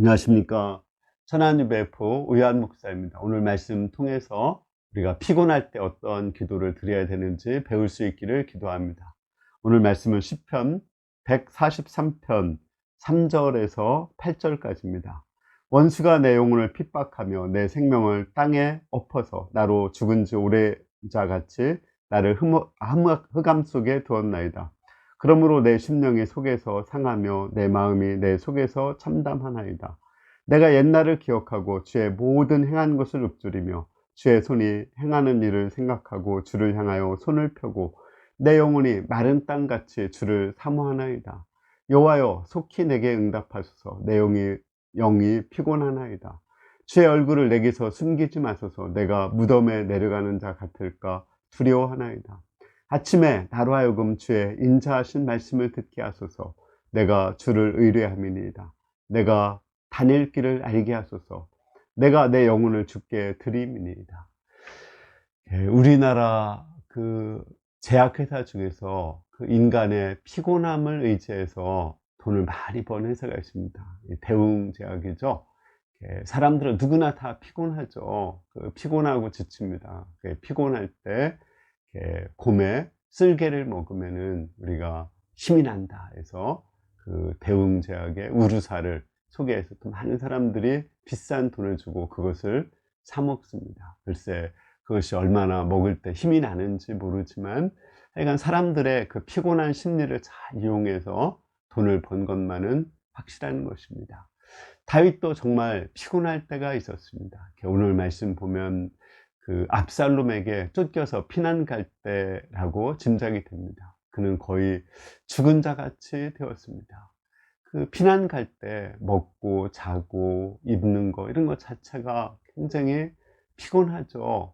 안녕하십니까. 천안유배포 의한 목사입니다. 오늘 말씀 통해서 우리가 피곤할 때 어떤 기도를 드려야 되는지 배울 수 있기를 기도합니다. 오늘 말씀은 시편 143편 3절에서 8절까지입니다. 원수가 내 영혼을 핍박하며 내 생명을 땅에 엎어서 나로 죽은 지 오래자 같이 나를 흑암 속에 두었나이다. 그러므로 내 심령이 속에서 상하며 내 마음이 내 속에서 참담하나이다. 내가 옛날을 기억하고 주의 모든 행한 것을 읊조리며 주의 손이 행하는 일을 생각하고 주를 향하여 손을 펴고 내 영혼이 마른 땅같이 주를 사모하나이다. 여호와여, 속히 내게 응답하소서. 내 영이 피곤하나이다. 주의 얼굴을 내게서 숨기지 마소서. 내가 무덤에 내려가는 자 같을까 두려워하나이다. 아침에 나로 하여금 주의 인자하신 말씀을 듣게 하소서. 내가 주를 의뢰함이니이다. 내가 다닐 길을 알게 하소서. 내가 내 영혼을 주께 드림이니이다. 우리나라 그 제약회사 중에서 그 인간의 피곤함을 의지해서 돈을 많이 버는 회사가 있습니다. 대웅제약이죠. 사람들은 누구나 다 피곤하죠. 피곤하고 지칩니다. 피곤할 때 곰에 쓸개를 먹으면은 우리가 힘이 난다 해서 그 대웅제약의 우루사를 소개해서 또 많은 사람들이 비싼 돈을 주고 그것을 사 먹습니다. 글쎄 그것이 얼마나 먹을 때 힘이 나는지 모르지만 하여간 사람들의 그 피곤한 심리를 잘 이용해서 돈을 번 것만은 확실한 것입니다. 다윗도 정말 피곤할 때가 있었습니다. 오늘 말씀 보면 그 압살롬에게 쫓겨서 피난 갈 때라고 짐작이 됩니다. 그는 거의 죽은 자 같이 되었습니다. 그 피난 갈 때 먹고 자고 입는 거 이런 것 자체가 굉장히 피곤하죠.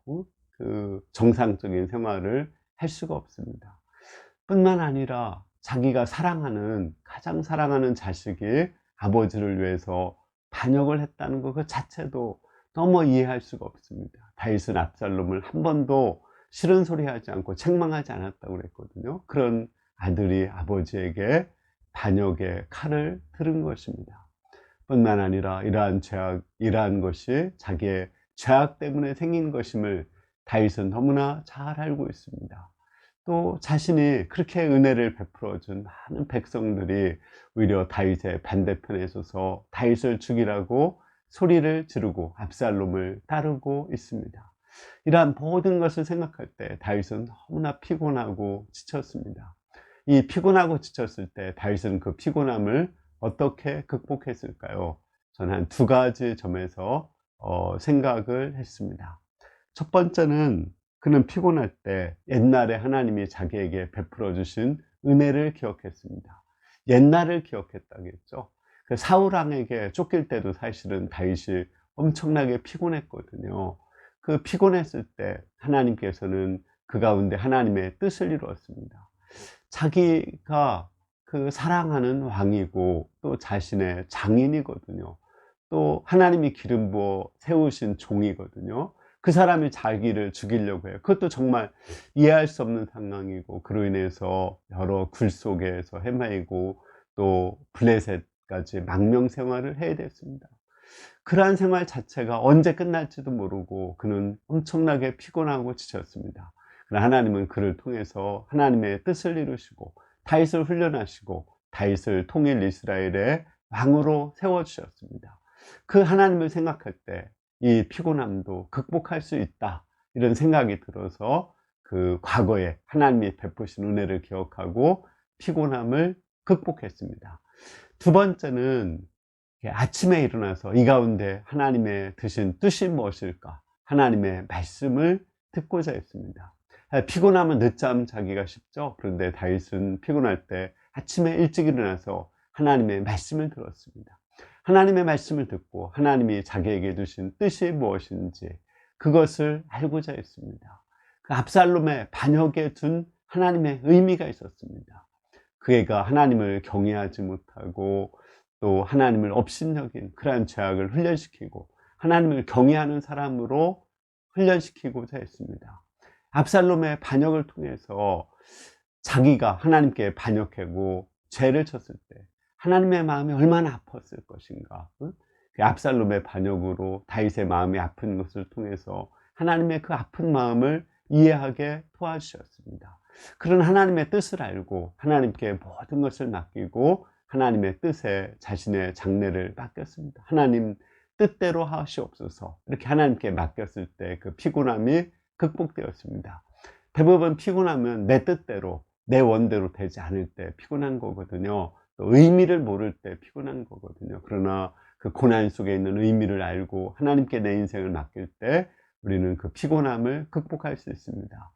그 정상적인 생활을 할 수가 없습니다. 뿐만 아니라 자기가 가장 사랑하는 자식이 아버지를 위해서 반역을 했다는 것 그 자체도 너무 이해할 수가 없습니다. 다윗은 압살롬을 한 번도 싫은 소리 하지 않고 책망하지 않았다고 그랬거든요. 그런 아들이 아버지에게 반역의 칼을 들은 것입니다. 뿐만 아니라 이러한 것이 자기의 죄악 때문에 생긴 것임을 다윗은 너무나 잘 알고 있습니다. 또 자신이 그렇게 은혜를 베풀어 준 많은 백성들이 오히려 다윗의 반대편에 서서 다윗을 죽이라고 소리를 지르고 압살롬을 따르고 있습니다. 이러한 모든 것을 생각할 때 다윗은 너무나 피곤하고 지쳤습니다. 이 피곤하고 지쳤을 때 다윗은 그 피곤함을 어떻게 극복했을까요? 저는 한 두 가지 점에서 생각을 했습니다. 첫 번째는 그는 피곤할 때 옛날에 하나님이 자기에게 베풀어 주신 은혜를 기억했습니다. 옛날을 기억했다겠죠. 그 사울왕에게 쫓길 때도 사실은 다윗이 엄청나게 피곤했거든요. 그 피곤했을 때 하나님께서는 그 가운데 하나님의 뜻을 이루었습니다. 자기가 그 사랑하는 왕이고 또 자신의 장인이거든요. 또 하나님이 기름 부어 세우신 종이거든요. 그 사람이 자기를 죽이려고 해요. 그것도 정말 이해할 수 없는 상황이고 그로 인해서 여러 굴 속에서 헤매이고 또 블레셋까지 망명 생활을 해야 됐습니다. 그러한 생활 자체가 언제 끝날지도 모르고 그는 엄청나게 피곤하고 지쳤습니다. 그러나 하나님은 그를 통해서 하나님의 뜻을 이루시고 다윗을 훈련하시고 다윗을 통일 이스라엘의 왕으로 세워주셨습니다. 그 하나님을 생각할 때 이 피곤함도 극복할 수 있다 이런 생각이 들어서 그 과거에 하나님이 베푸신 은혜를 기억하고 피곤함을 극복했습니다. 두 번째는 아침에 일어나서 이 가운데 하나님의 드신 뜻이 무엇일까 하나님의 말씀을 듣고자 했습니다. 피곤하면 늦잠 자기가 쉽죠. 그런데 다윗은 피곤할 때 아침에 일찍 일어나서 하나님의 말씀을 들었습니다. 하나님의 말씀을 듣고 하나님이 자기에게 주신 뜻이 무엇인지 그것을 알고자 했습니다. 그 압살롬의 반역에 둔 하나님의 의미가 있었습니다. 그 애가 하나님을 경외하지 못하고 또 하나님을 업신여긴 그러한 죄악을 훈련시키고 하나님을 경외하는 사람으로 훈련시키고자 했습니다. 압살롬의 반역을 통해서 자기가 하나님께 반역하고 죄를 쳤을 때 하나님의 마음이 얼마나 아팠을 것인가. 그 압살롬의 반역으로 다윗의 마음이 아픈 것을 통해서 하나님의 그 아픈 마음을 이해하게 도와주셨습니다. 그런 하나님의 뜻을 알고 하나님께 모든 것을 맡기고 하나님의 뜻에 자신의 장래를 맡겼습니다. 하나님 뜻대로 하시옵소서, 이렇게 하나님께 맡겼을 때 그 피곤함이 극복되었습니다. 대부분 피곤하면 내 뜻대로 내 원대로 되지 않을 때 피곤한 거거든요. 또 의미를 모를 때 피곤한 거거든요. 그러나 그 고난 속에 있는 의미를 알고 하나님께 내 인생을 맡길 때 우리는 그 피곤함을 극복할 수 있습니다.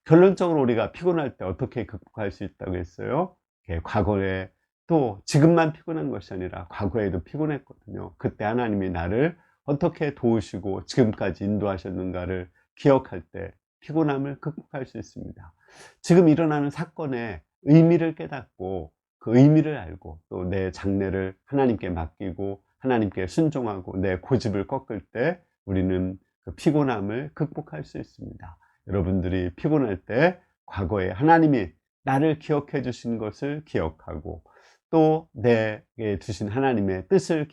결론적으로 우리가 피곤할 때 어떻게 극복할 수 있다고 했어요? 과거에, 또 지금만 피곤한 것이 아니라 과거에도 피곤했거든요. 그때 하나님이 나를 어떻게 도우시고 지금까지 인도하셨는가를 기억할 때 피곤함을 극복할 수 있습니다. 지금 일어나는 사건의 의미를 깨닫고 그 의미를 알고 또 내 장래를 하나님께 맡기고 하나님께 순종하고 내 고집을 꺾을 때 우리는 그 피곤함을 극복할 수 있습니다. 여러분들이 피곤할 때 과거에 하나님이 나를 기억해 주신 것을 기억하고 또 내게 주신 하나님의 뜻을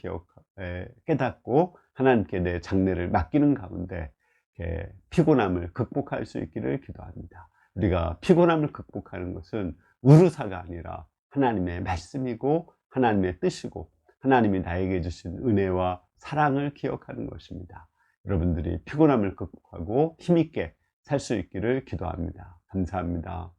깨닫고 하나님께 내 장래를 맡기는 가운데 피곤함을 극복할 수 있기를 기도합니다. 우리가 피곤함을 극복하는 것은 우루사가 아니라 하나님의 말씀이고 하나님의 뜻이고 하나님이 나에게 주신 은혜와 사랑을 기억하는 것입니다. 여러분들이 피곤함을 극복하고 힘있게 살 수 있기를 기도합니다. 감사합니다.